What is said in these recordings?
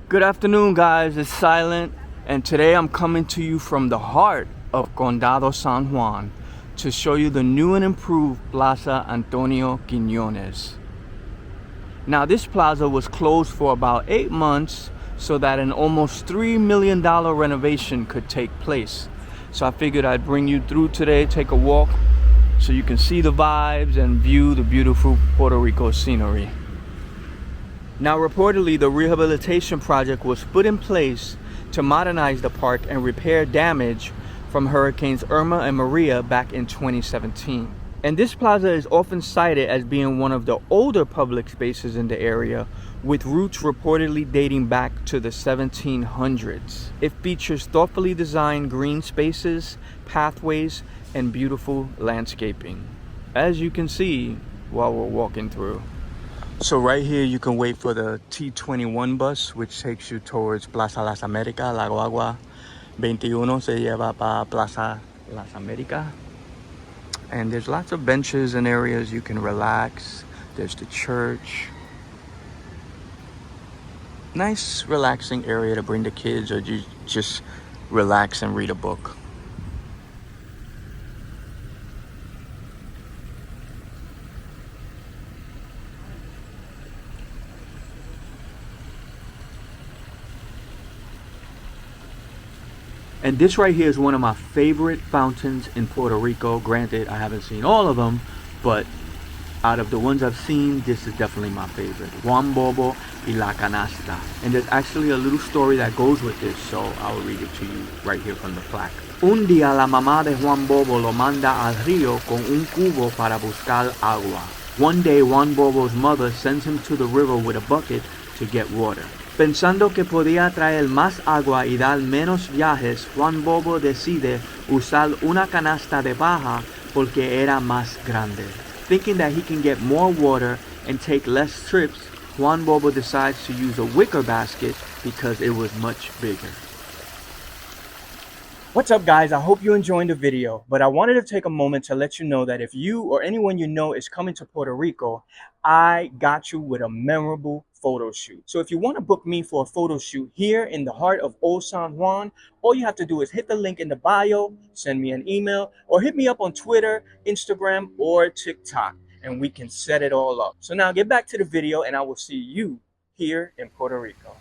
Good afternoon, guys. It's Silent, and today I'm coming to you from the heart of Condado, San Juan, to show you the new and improved Plaza Antonio Quiñones. Now, this plaza was closed for about 8 months so that an almost $3 million renovation could take place. So I figured I'd bring you through today, take a walk, so you can see the vibes and view the beautiful Puerto Rico scenery. Now, reportedly, the rehabilitation project was put in place to modernize the park and repair damage from Hurricanes Irma and Maria back in 2017. And this plaza is often cited as being one of the older public spaces in the area, with roots reportedly dating back to the 1700s. It features thoughtfully designed green spaces, pathways, and beautiful landscaping, as you can see while we're walking through. So right here you can wait for the T21 bus, which takes you towards Plaza Las Américas. La Guagua 21 se lleva para Plaza Las Américas. And there's lots of benches and areas you can relax. There's the church. Nice relaxing area to bring the kids or just relax and read a book. And this right here is one of my favorite fountains in Puerto Rico. Granted, I haven't seen all of them, but out of the ones I've seen, this is definitely my favorite. Juan Bobo y la Canasta. And there's actually a little story that goes with this, so I'll read it to you right here from the plaque. Un día la mamá de Juan Bobo lo manda al río con un cubo para buscar agua. One day, Juan Bobo's mother sends him to the river with a bucket to get water. Pensando que podía traer más agua y dar menos viajes, Juan Bobo decide usar una canasta de paja porque era más grande. Thinking that he can get more water and take less trips, Juan Bobo decides to use a wicker basket because it was much bigger. What's up, guys? I hope you're enjoying the video, but I wanted to take a moment to let you know that if you or anyone you know is coming to Puerto Rico, I got you with a memorable photo shoot. So if you want to book me for a photo shoot here in the heart of Old San Juan, all you have to do is hit the link in the bio, send me an email, or hit me up on Twitter, Instagram, or TikTok, and we can set it all up. So now get back to the video, and I will see you here in Puerto Rico.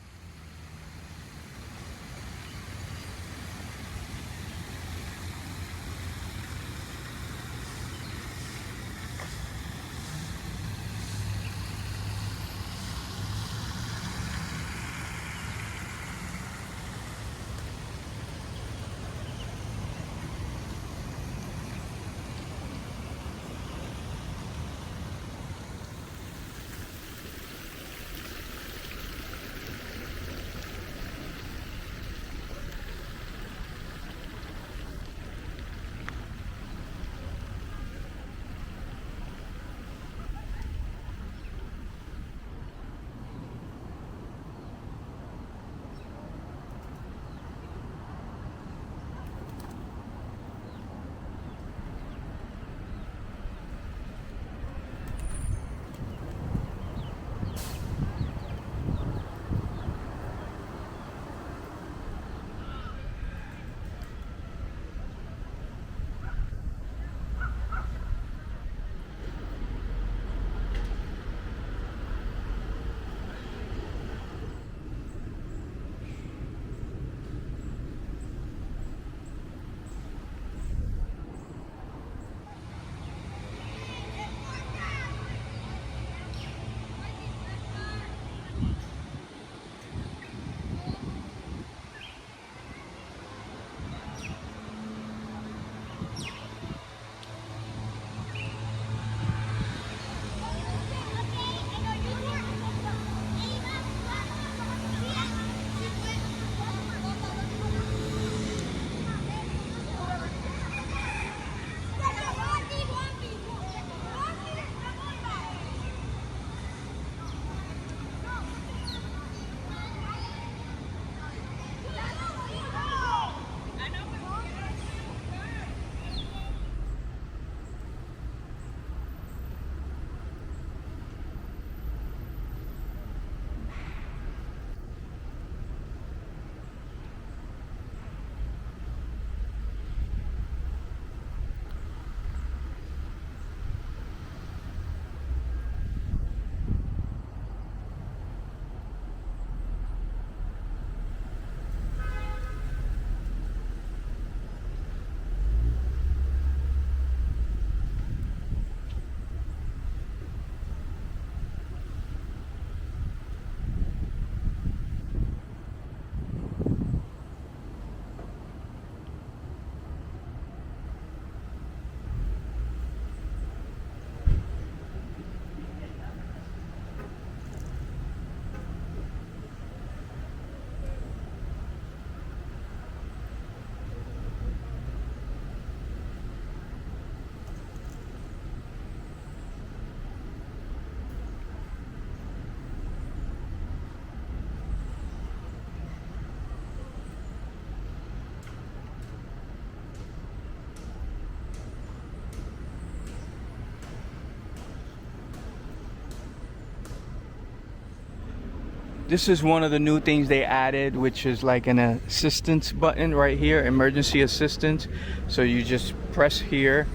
This is one of the new things they added, which is like an assistance button right here, emergency assistance. So you just press here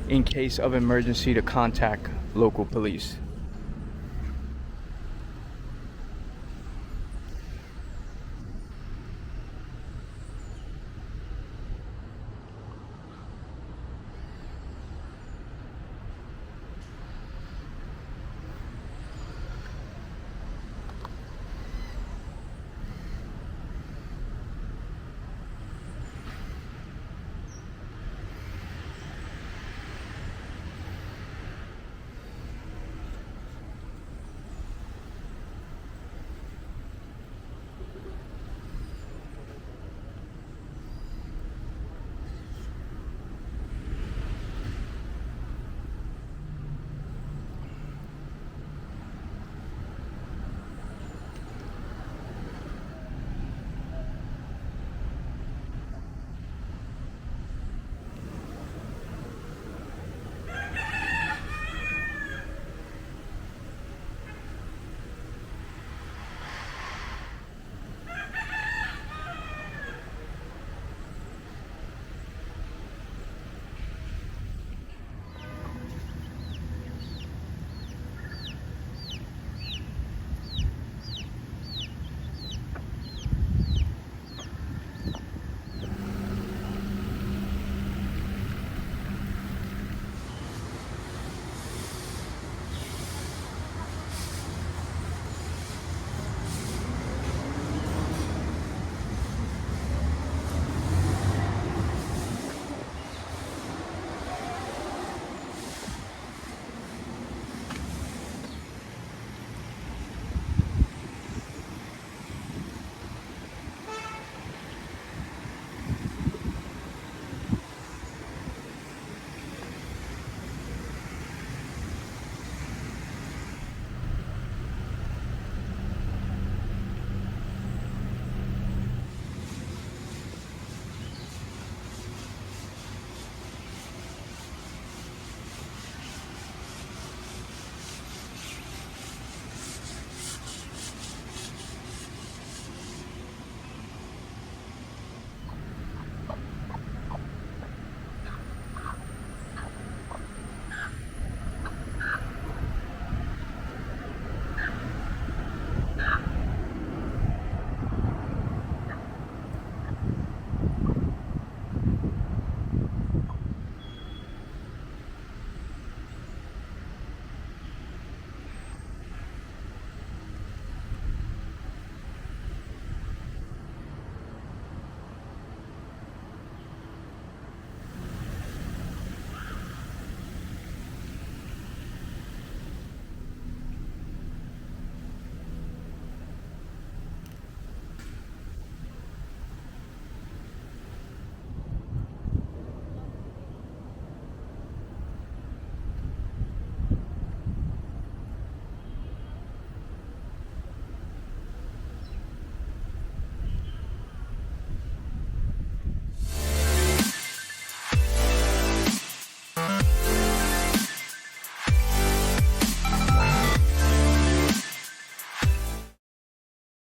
in case of emergency to contact local police.